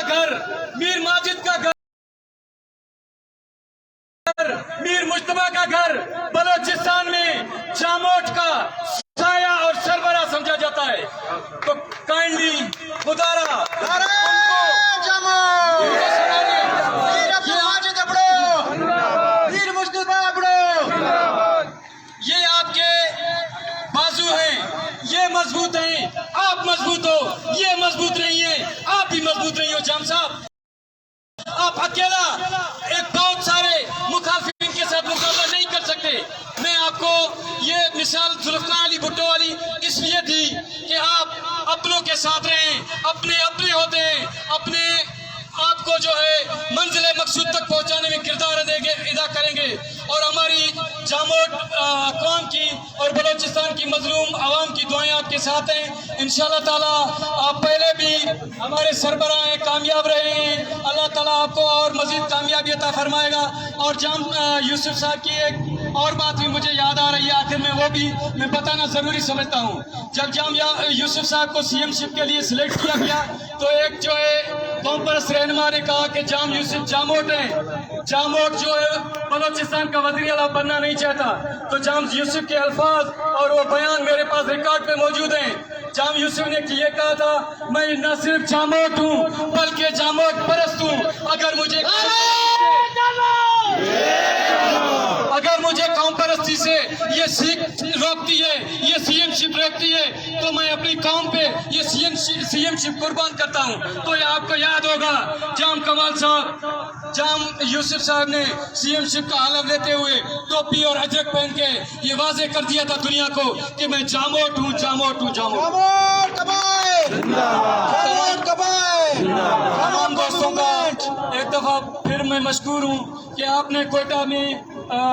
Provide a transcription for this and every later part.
घर, मीर माजिद का घर, मीर मुश्तबा का घर बलोचिस्तान में जामोट का साया और सरबरा समझा जाता है। तो काइंडली मुदारा ये आपके बाजू हैं, ये मजबूत हैं, आप मजबूत हो, ये मजबूत नहीं है, आप भी मजबूत नहीं हो। जाम साहब, आप अकेला एक बहुत सारे मुखालिफिन के साथ मुकाबला नहीं कर सकते। मैं आपको ये मिसाल जुल्फकार अली भुट्टो वाली इसलिए दी कि आप अपनों के साथ रहें, अपने अपने होते हैं, अपने आपको जो है मंजिल मकसूद तक पहुंचाने में किरदार अदा करेंगे। और हमारी जामोट कौम की और बलोचिस्तान की मजलूम आवाम की दुआएं आपके साथ हैं। इंशाअल्लाह ताला आप पहले भी हमारे सरबराह हैं, कामयाब रहे हैं, अल्लाह ताला आपको और मजीद कामयाबी अता फरमाएगा। और जाम यूसुफ साहब की एक और बात भी मुझे याद आ रही है, आखिर में वो भी मैं बताना जरूरी समझता हूँ। जब जाम यूसुफ साहब को सीएमशिप के लिए सिलेक्ट किया गया तो एक जो है कौम परस्त रहनुमा ने कहा कि जाम यूसुफ जामोट है, जामोट जो है बलोचिस्तान का वज़ीर आला बनना नहीं चाहता। तो जाम यूसुफ के अल्फाज और वो बयान मेरे पास रिकॉर्ड पे मौजूद हैं। जाम यूसुफ ने ये कहा था, मैं न सिर्फ जामोट हूँ बल्कि जामोट परस्त हूँ। अगर मुझे कौम परस्ती से ये सीख रोकती है, ये सीएमशिप रोकती है, तो मैं अपनी कौम पे ये सीएमशिप कुर्बान करता हूँ। तो ये आपको याद होगा जाम कमाल साहब, जाम यूसुफ साहब ने सीएमशिप का हलफ लेते हुए टोपी और अजरक पहन के ये वाजे कर दिया था दुनिया को कि मैं जामोट हूँ, जामोट हूँ, जामोट। तमाम दोस्तों का एक दफा फिर मैं मशकूर हूँ कि आपने कोयटा में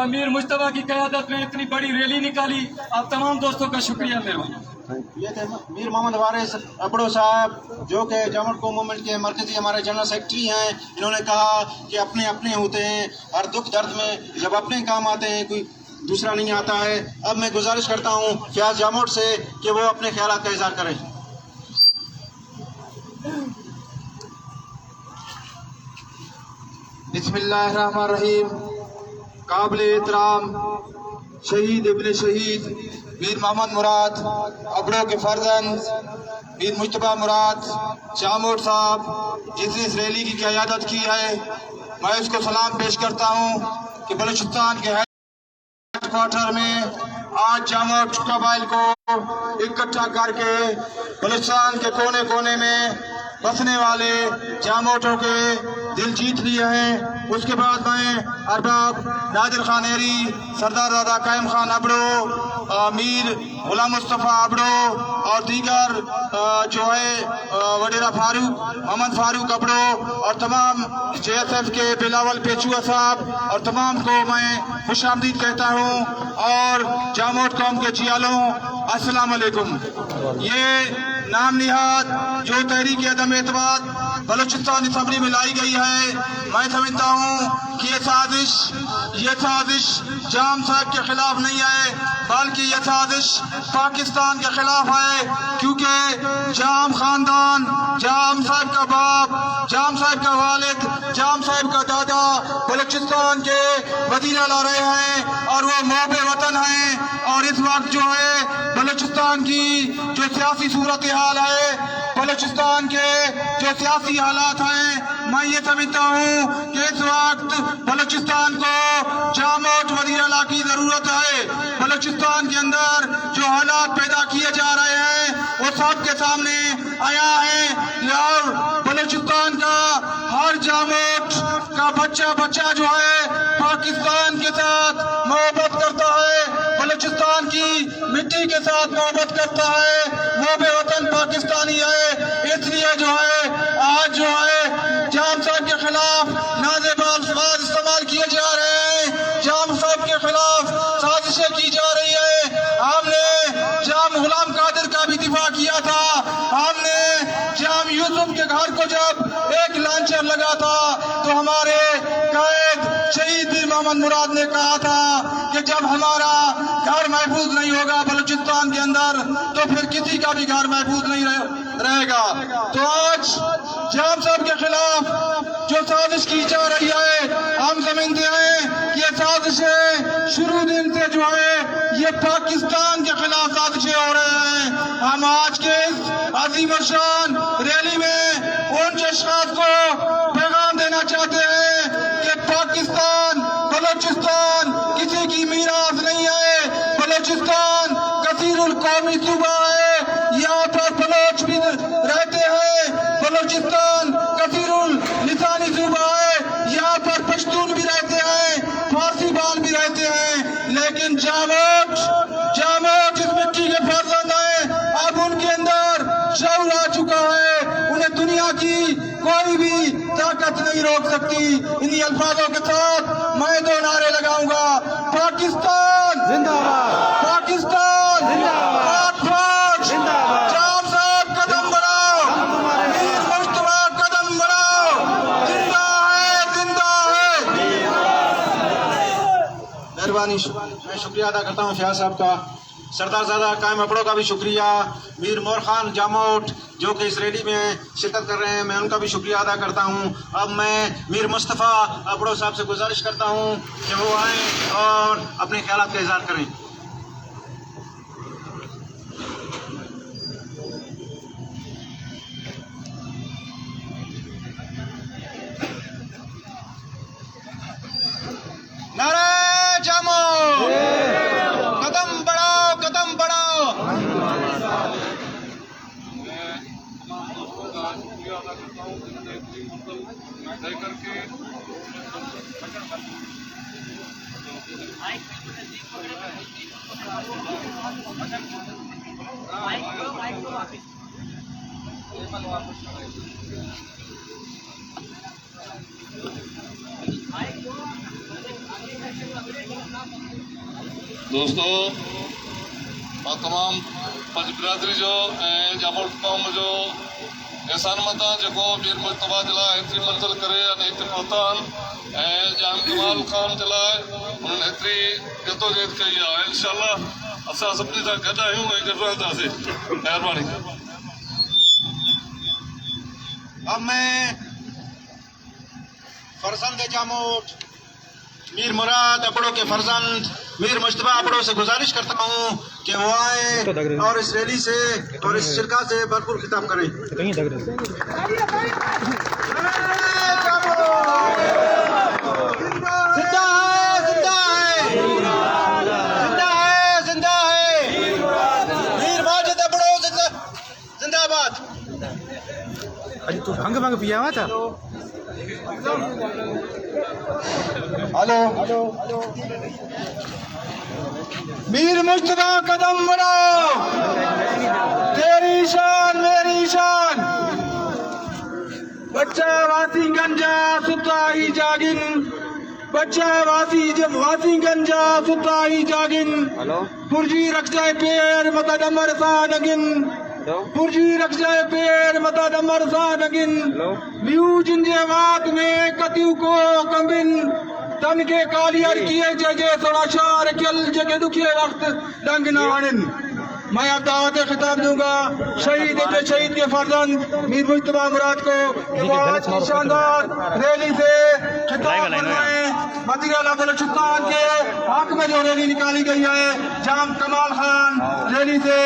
मीर मुश्तबा की क़यादत में इतनी बड़ी रैली निकाली। आप तमाम दोस्तों का शुक्रिया। मेहरबानी। ये थे मीर मोहम्मद वारिस अबड़ो साहब, जो कि जामोट कौम मूवमेंट के मरकजी हमारे जनरल सेक्रेटरी हैं। इन्होंने कहा कि अपने अपने होते हैं, हर दुख दर्द में जब अपने काम आते हैं कोई दूसरा नहीं आता है। अब मैं गुजारिश करता हूँ फयाज जामोट से कि वो अपने ख्यालात का इज़हार करें। बिस्मिल्लाहिर्रहमानिर्रहीम। काबिल एहतराम शहीद इब्ने शहीद मीर मोहम्मद मुराद अबड़ो के फर्जंद मीर मुश्तबा मुराद जामोट साहब जिसने इस रैली की क़यादत की है, मैं उसको सलाम पेश करता हूँ कि बलूचिस्तान के हेडक्वार्टर में आज जामोट कबाइल को इकट्ठा करके बलूचिस्तान के कोने कोने में बसने वाले जामोटों के दिल जीत लिए हैं। उसके बाद मैं अरबाब नादिर खान एरी, सरदार दादा कायम खान अबड़ो, मीर गुलाम मुस्तफ़ा अबड़ो और दीगर जो है वडेरा फारूक मोहम्मद फारूक अबड़ो और तमाम JSF के बिलावल पेचुआ साहब और तमाम को मैं खुशामदीद कहता हूँ। और जामोट कौम के जियालों, अस्सलाम वालेकुम। ये नाम निहाद जो तहरीक अदम एतमाद बलूचिस्तान असम्बली में लाई गई है, मैं समझता हूँ कि ये साजिश जाम साहब के खिलाफ नहीं है, बल्कि ये साजिश पाकिस्तान के खिलाफ है। क्योंकि जाम खानदान, जाम साहब का बाप, जाम साहब का वालिद, जाम साहब का दादा बलूचिस्तान के वज़ीर आला रहे हैं और वो मोहब्बे वतन हैं। और इस वक्त जो है बलूचिस्तान की जो सियासी सूरत हाल है, बलूचिस्तान के जो सियासी हालात हैं, मैं ये समझता हूँ कि इस वक्त बलूचिस्तान को जामोट वज़ीर आला की जरूरत है। बलूचिस्तान के अंदर जो हालात पैदा किए जा रहे हैं वो सबके सामने आया है। और बलूचिस्तान का हर जामोट का बच्चा जो है पाकिस्तान के साथ मोहब्बत करता है, बलूचिस्तान की मिट्टी के साथ मोहब्बत करता है, वो बेवतन पाकिस्तानी है। इसलिए जो है आज जो है जाम साहब के खिलाफ नाज़ेबाल अल्फाज इस्तेमाल किए जा रहे हैं, जाम साहब के खिलाफ साजिशें की जा रही है। हमने जाम गुलाम कादिर का भी दिफा किया था, हमने जाम यूसुफ के घर को जब एक लांचर लगा था तो हमारे कैद शहीद मीर मोहम्मद मुराद ने कहा था कि जब हमारा घर महफूज नहीं होगा बलूचिस्तान के अंदर तो फिर किसी का भी घर महफूज नहीं रहेगा। तो आज जाम साहब के खिलाफ पाकिस्तान के खिलाफ साजिशें हो रहे हैं। हम आज के इस अजीम शान रैली में उन शख्स को पैगाम देना चाहते हैं कि पाकिस्तान बलोचिस्तान किसी की मीरास नहीं है। बलोचिस्तान कसीरुल कौमी सूबा है, यहाँ पर बलोच भी रहते हैं। बलोचिस्तान कसीरुल लिसानी सूबा है, यहाँ पर पश्तून भी रहते हैं, फारसी बाल भी रहते हैं। लेकिन जामोच इस मिट्टी के फर्जंद हैं। अब उनके अंदर शऊर आ चुका है, उन्हें दुनिया की कोई भी ताकत नहीं रोक सकती। इन्हीं अल्फाजों के साथ मैं दो नारे लगाऊंगा, पाकिस्तान जिंदाबाद, पाकिस्तान जिंदाबाद, जाम साहब कदम बढ़ाओ, मीर मुस्तफा कदम बढ़ाओ, जिंदा है। मेहरबानी, मैं शुक्रिया अदा करता हूँ फयाज साहब का, सरदारजादा कायम अबड़ो का भी शुक्रिया, मीर मोर खान जामोट जो कि इस रैली में शिरकत कर रहे हैं, मैं उनका भी शुक्रिया अदा करता हूं। अब मैं मीर मुस्तफ़ा अबड़ो साहब से गुजारिश करता हूं कि वो आएँ और अपने ख्यालात का इज़हार करें। नारे जामो, कदम बढ़ाओ, कदम बढ़ाओ। दोस्तों, तमाम पंज बिरादरी जो जामोट कौम जो एहसान मता जो मीर मुस्तफा जला एतरी मंजिल करे अने हिते पहुतान जाम कमाल खान जला उन्होंने एतरी जदोजहद कई है। इंशाअल्लाह असां सभिनी सां गॾु आहियूं ऐं गॾु रहंदासीं। महिरबानी। अब मैं फरजंद जामोट मीर मुराद अबड़ो के फरजंद मीर मुस्तफा अबड़ो से गुजारिश करता हूँ कि वो आए और इस रैली से और इस शिरका से भरपूर खिताब करें। जिंदा है मीर माजिद अबड़ो जिंदाबाद। अजी तू भंग पिया हुआ था। हेलो, मीर मुस्तफा कदम बढ़ाओ, तेरी शान मेरी शान। बच्चा वासी गंजा सुता ही जागिन, बच्चा वासी गंजा सुता ही जागिन। पुरजी रख जाए पेड़ मता डमर सा नगिन, पुरजी रख जाए पेड़ मता डमर सा नगिन। म्यू जिंजे वाक में कतियु को कमिन, तन के कालियर किए जगे थोड़ा शार कल जगे दुखिए वक्त डंग न आणिन। मैं अब दावत खिताब दूंगा शहीद के फर्जंद मीर मुस्तफा मुराद को कि वो आज की शानदार रैली से खिताब फरमाए। मदीना बलूचिस्तान के हक में जो रैली निकाली गई है, जाम कमाल खान रैली से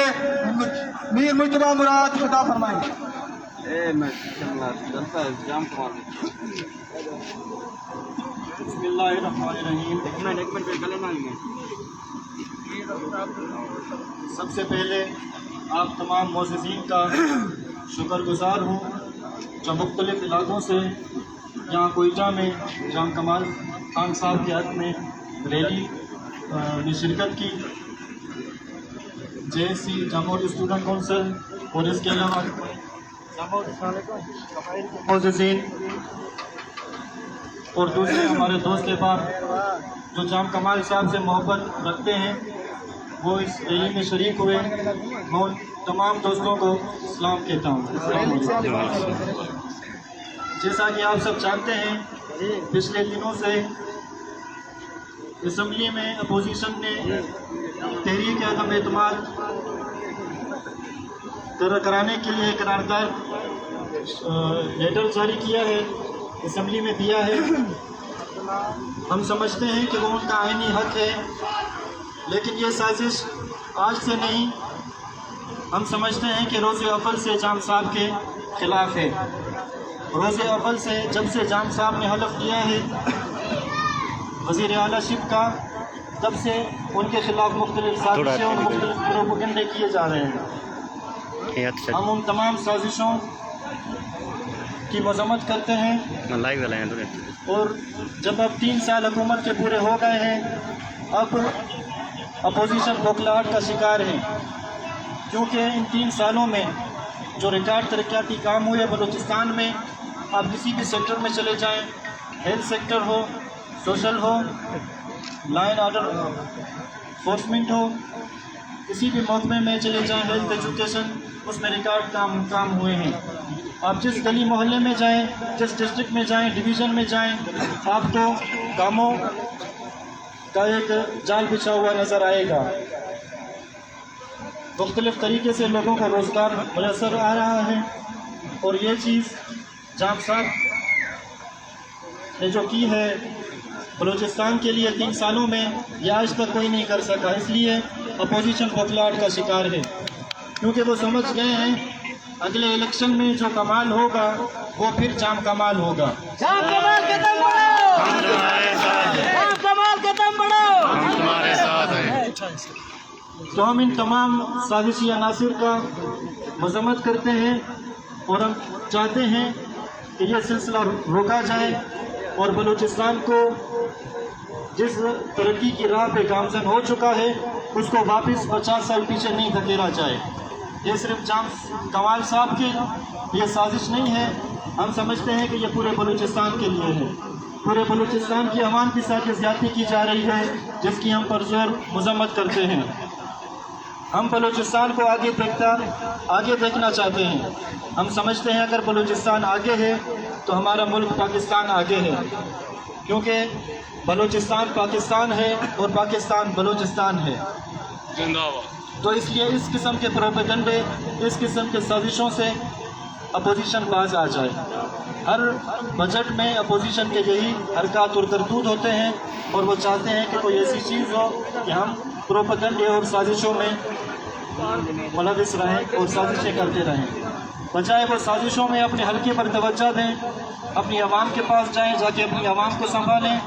मीर मुस्तफा मुराद खिताब फरमाएंगे। सबसे पहले आप तमाम मोअज़्ज़िज़ीन का शुक्रगुजार हूँ जो मुख्तलिफ इलाकों से यहाँ कोयटा में जाम कमाल खान साहब के हक़ में रैली में शिरकत की। JSC जामोट स्टूडेंट काउंसिल और इसके अलावा मोअज़्ज़िज़ीन और दूसरे हमारे दोस्त अहबाब जो जाम कमाल साहब से मोहब्बत रखते हैं वो इस रैली में शरीक हुए। मैं उन तमाम दोस्तों को सलाम कहता हूँ। जैसा कि आप सब जानते हैं, पिछले दिनों से असम्बली में अपोजिशन ने तहरीक अदम एतमाद कराने के लिए करारदाद लेटर जारी किया है, असम्बली में दिया है। हम समझते हैं कि वो उनका आईनी हक है, लेकिन ये साजिश आज से नहीं, हम समझते हैं कि रोज़े अव्वल से जाम साहब के ख़िलाफ़ है। रोज़े अव्वल से जब से जाम साहब ने हलफ लिया है वज़ीर आला शिप का, तब से उनके खिलाफ मुख्तलिफ साजिशें और मुख्तलिफ प्रोपेगेंडे किए जा रहे हैं। हम उन तमाम साजिशों की मजम्मत करते हैं और जब अब 3 साल हुकूमत के पूरे हो गए हैं, अब अपोजिशन बौखलाहट का शिकार है, क्योंकि इन 3 सालों में जो रिकॉर्ड तरक्याती काम हुए बलूचिस्तान में, आप किसी भी सेक्टर में चले जाएं, हेल्थ सेक्टर हो, सोशल हो, लाइन ऑर्डर फोर्समेंट हो, किसी भी महकमे में चले जाएं, हेल्थ एजुकेशन, उसमें रिकॉर्ड काम हुए हैं। आप जिस गली मोहल्ले में जाएं, जिस डिस्ट्रिक्ट में जाएं, डिवीज़न में जाएं, आपको कामों का एक जाल बिछा हुआ नज़र आएगा। मुख्तलिफ़ तरीके से लोगों को रोज़गार मैसर आ रहा है और ये चीज़ जाम साहब ने जो की है बलूचिस्तान के लिए 3 सालों में, यह आज तक कोई नहीं कर सका। इसलिए अपोजिशन बौखलाहट का शिकार है, क्योंकि वो समझ गए हैं अगले इलेक्शन में जो कमाल होगा वो फिर जाम कमाल होगा। जाम कमाल के दम बढ़ाओ, हम तुम्हारे साथ हैं। जाम कमाल के दम बढ़ाओ, हम तुम्हारे साथ हैं। तो हम इन तमाम साजिशी अनासिर का मजम्मत करते हैं और हम चाहते हैं कि यह सिलसिला रोका जाए और बलूचिस्तान को जिस तरक्की की राह पे गामजन हो चुका है उसको वापस 50 साल पीछे नहीं धकेला जाए। ये सिर्फ जाम कमाल साहब की ये साजिश नहीं है, हम समझते हैं कि ये पूरे बलूचिस्तान के लिए है। पूरे बलूचिस्तान की अवाम के साथ ज़्यादती की जा रही है, जिसकी हम परज़ोर मजम्मत करते हैं। हम बलूचिस्तान को आगे देखना चाहते हैं। हम समझते हैं अगर बलूचिस्तान आगे है तो हमारा मुल्क पाकिस्तान आगे है, क्योंकि बलूचिस्तान पाकिस्तान है और पाकिस्तान बलूचिस्तान है। जिंदाबाद। तो इसलिए इस किस्म के प्रोपेगेंडे, इस किस्म के साजिशों से अपोजिशन बाज आ जाए। हर बजट में अपोजिशन के यही हरकत और करतूत होते हैं और वो चाहते हैं कि कोई ऐसी चीज़ हो कि हम प्रोपेगेंडे और साजिशों में मुलविस रहें और साजिशें करते रहें, बजाय वो साजिशों में अपने हल्के पर तवज्जो दें, अपनी आवाम के पास जाएं, जाके अपनी आवाम को संभालें,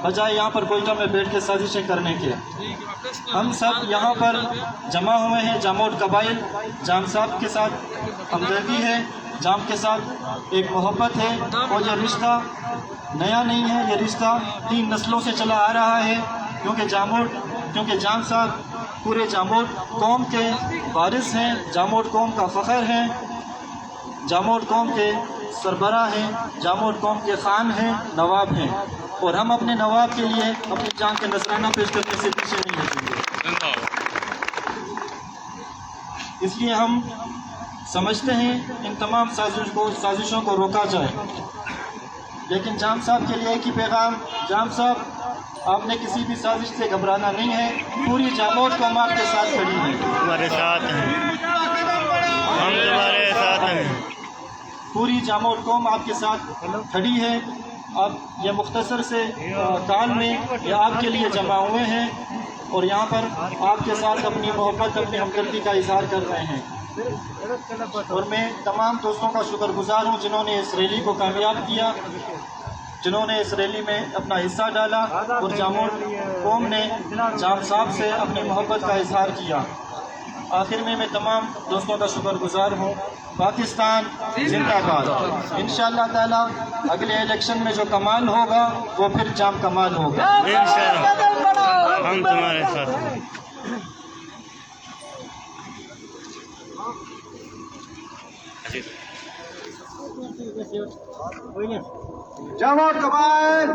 बजाय यहाँ पर कोयटा में बैठ के साजिशें करने के। हम सब यहाँ पर जमा हुए हैं, जामोद कबाइल, जाम साहब के साथ हमदर्दी है, जाम के साथ एक मोहब्बत है और यह रिश्ता नया नहीं है, यह रिश्ता 3 नस्लों से चला आ रहा है, क्योंकि जाम साहब पूरे जामोद कौम के वारिस हैं, जामोद कौम का फ़ख्र हैं, जामोद कौम के सरबराह हैं, जामोद कौम के खान हैं, नवाब हैं, और हम अपने नवाब के लिए अपनी जान के नजराना पेश करने से पीछे नहीं हटेंगे। इसलिए हम समझते हैं इन तमाम साजिशों को रोका जाए। लेकिन जाम साहब के लिए एक ही पैगाम, जाम साहब आपने किसी भी साजिश से घबराना नहीं है, पूरी जामोद कौम आपके साथ खड़ी है, तुम्हारे साथ हैं, हम तुम्हारे साथ हैं। पूरी जामोद कौम आपके साथ खड़ी है। आप ये मुख्तसर से काल में ये आपके लिए जमा हुए हैं और यहाँ पर आपके साथ अपनी मोहब्बत, अपनी हमदर्दी का इजहार कर रहे हैं। और मैं तमाम दोस्तों का शुक्रगुजार हूँ जिन्होंने इस रैली को कामयाब किया, जिन्होंने इस रैली में अपना हिस्सा डाला और जामोद कौम ने जाम साहब से अपनी मोहब्बत का इजहार किया। आखिर में मैं तमाम दोस्तों का शुक्रगुजार हूँ। पाकिस्तान जिंदाबाद। इंशाअल्लाह ताला अगले इलेक्शन में जो कमाल होगा वो फिर जाम कमाल होगा। इंशाअल्लाह हम तुम्हारे साथ हैं। जामोद कबाइल